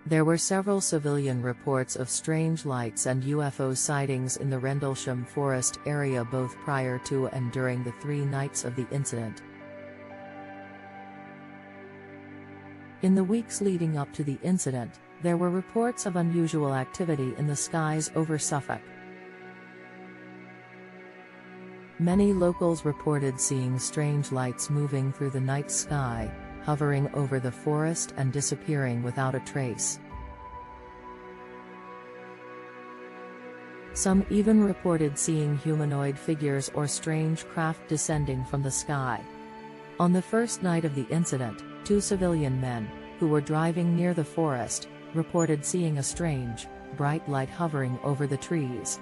There were several civilian reports of strange lights and UFO sightings in the Rendlesham forest area both prior to and during the 3 nights of the incident. In the weeks leading up to the incident, there were reports of unusual activity in the skies over Suffolk. Many locals reported seeing strange lights moving through the night sky, hovering over the forest and disappearing without a trace. Some even reported seeing humanoid figures or strange craft descending from the sky. On the first night of the incident, 2 civilian men, who were driving near the forest, reported seeing a strange, bright light hovering over the trees.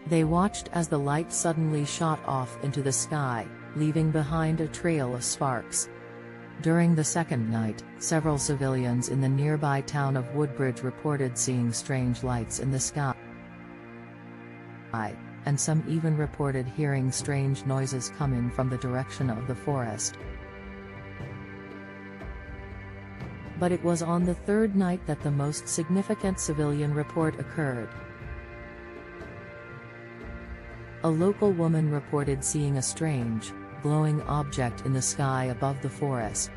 They watched as the light suddenly shot off into the sky, leaving behind a trail of sparks. During the second night, several civilians in the nearby town of Woodbridge reported seeing strange lights in the sky, and some even reported hearing strange noises coming from the direction of the forest. But it was on the third night that the most significant civilian report occurred. A local woman reported seeing a strange, glowing object in the sky above the forest.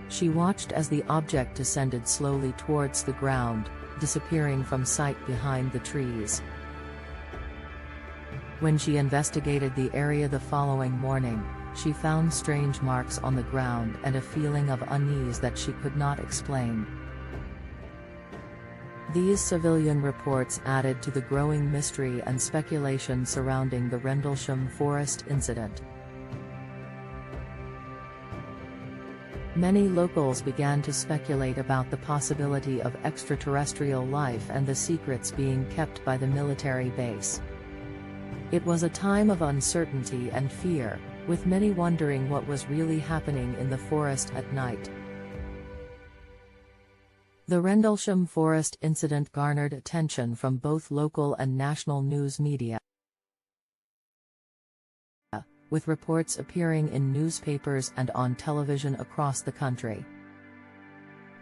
She watched as the object descended slowly towards the ground, disappearing from sight behind the trees. When she investigated the area the following morning, she found strange marks on the ground and a feeling of unease that she could not explain. These civilian reports added to the growing mystery and speculation surrounding the Rendlesham forest incident. Many locals began to speculate about the possibility of extraterrestrial life and the secrets being kept by the military base. It was a time of uncertainty and fear, with many wondering what was really happening in the forest at night. The Rendlesham forest incident garnered attention from both local and national news media, with reports appearing in newspapers and on television across the country.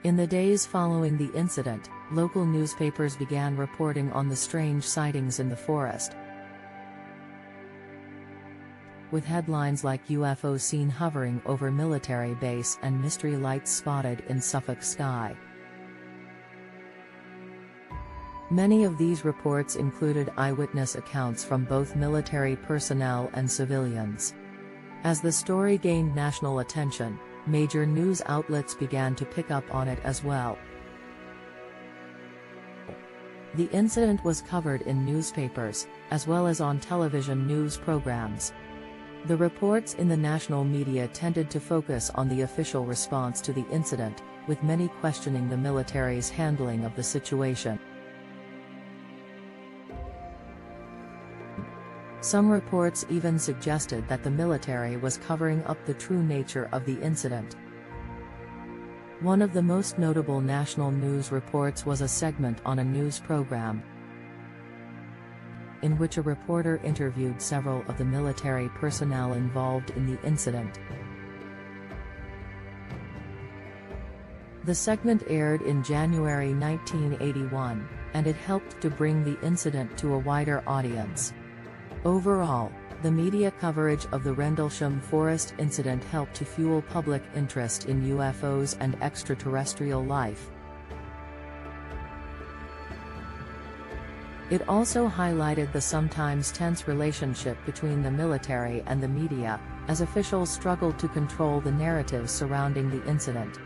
In the days following the incident, local newspapers began reporting on the strange sightings in the forest, with headlines like UFO seen hovering over military base and mystery lights spotted in Suffolk sky. Many of these reports included eyewitness accounts from both military personnel and civilians. As the story gained national attention, major news outlets began to pick up on it as well. The incident was covered in newspapers, as well as on television news programs. The reports in the national media tended to focus on the official response to the incident, with many questioning the military's handling of the situation. Some reports even suggested that the military was covering up the true nature of the incident. One of the most notable national news reports was a segment on a news program, in which a reporter interviewed several of the military personnel involved in the incident. The segment aired in January 1981, and it helped to bring the incident to a wider audience. Overall, the media coverage of the Rendlesham forest incident helped to fuel public interest in UFOs and extraterrestrial life. It also highlighted the sometimes tense relationship between the military and the media, as officials struggled to control the narrative surrounding the incident.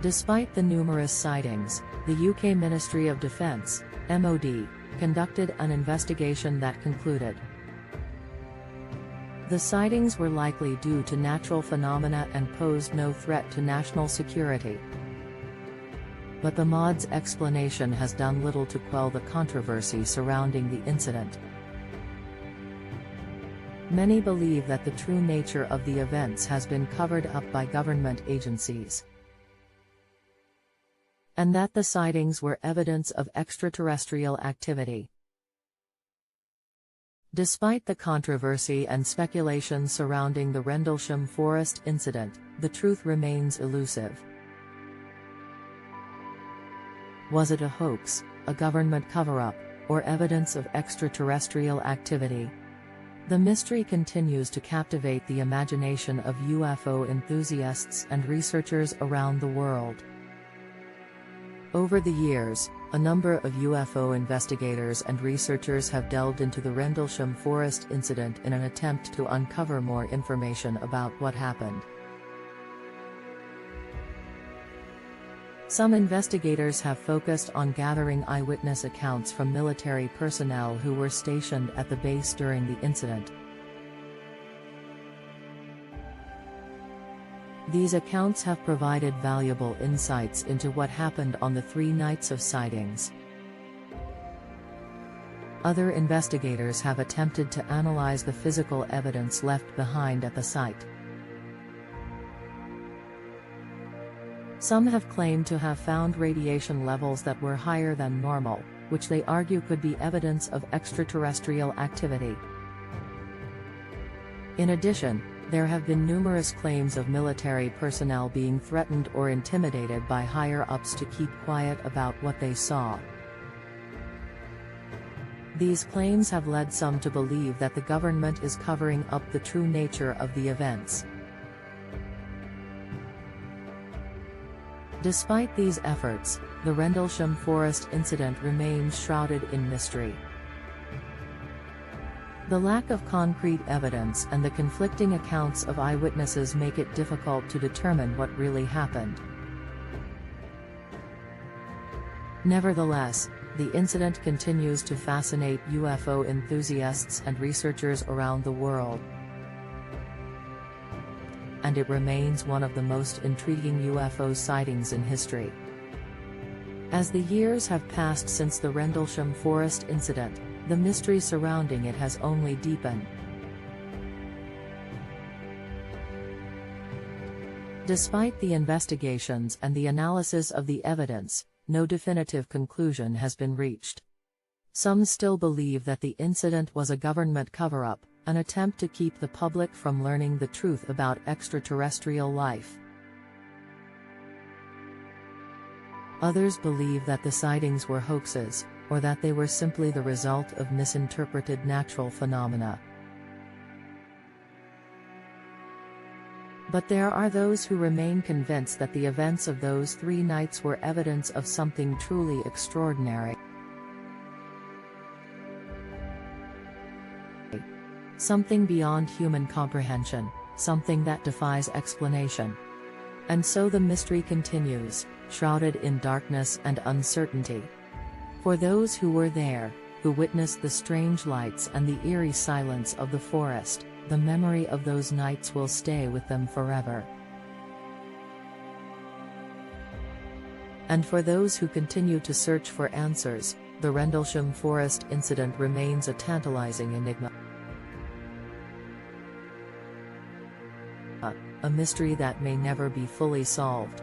Despite the numerous sightings, the UK Ministry of Defence, MOD, conducted an investigation that concluded the sightings were likely due to natural phenomena and posed no threat to national security. But the MOD's explanation has done little to quell the controversy surrounding the incident. Many believe that the true nature of the events has been covered up by government agencies, and that the sightings were evidence of extraterrestrial activity. Despite the controversy and speculation surrounding the Rendlesham forest incident, the truth remains elusive. Was it a hoax, a government cover-up, or evidence of extraterrestrial activity? The mystery continues to captivate the imagination of UFO enthusiasts and researchers around the world. Over the years, a number of UFO investigators and researchers have delved into the Rendlesham forest incident in an attempt to uncover more information about what happened. Some investigators have focused on gathering eyewitness accounts from military personnel who were stationed at the base during the incident. These accounts have provided valuable insights into what happened on the 3 nights of sightings. Other investigators have attempted to analyze the physical evidence left behind at the site. Some have claimed to have found radiation levels that were higher than normal, which they argue could be evidence of extraterrestrial activity. In addition, there have been numerous claims of military personnel being threatened or intimidated by higher-ups to keep quiet about what they saw. These claims have led some to believe that the government is covering up the true nature of the events. Despite these efforts, the Rendlesham forest incident remains shrouded in mystery. The lack of concrete evidence and the conflicting accounts of eyewitnesses make it difficult to determine what really happened. Nevertheless, the incident continues to fascinate UFO enthusiasts and researchers around the world, and it remains one of the most intriguing UFO sightings in history. As the years have passed since the Rendlesham forest incident, the mystery surrounding it has only deepened. Despite the investigations and the analysis of the evidence, no definitive conclusion has been reached. Some still believe that the incident was a government cover-up, an attempt to keep the public from learning the truth about extraterrestrial life. Others believe that the sightings were hoaxes, or that they were simply the result of misinterpreted natural phenomena. But there are those who remain convinced that the events of those 3 nights were evidence of something truly extraordinary. Something beyond human comprehension, something that defies explanation. And so the mystery continues, shrouded in darkness and uncertainty. For those who were there, who witnessed the strange lights and the eerie silence of the forest, the memory of those nights will stay with them forever. And for those who continue to search for answers, the Rendlesham forest incident remains a tantalizing enigma. A mystery that may never be fully solved.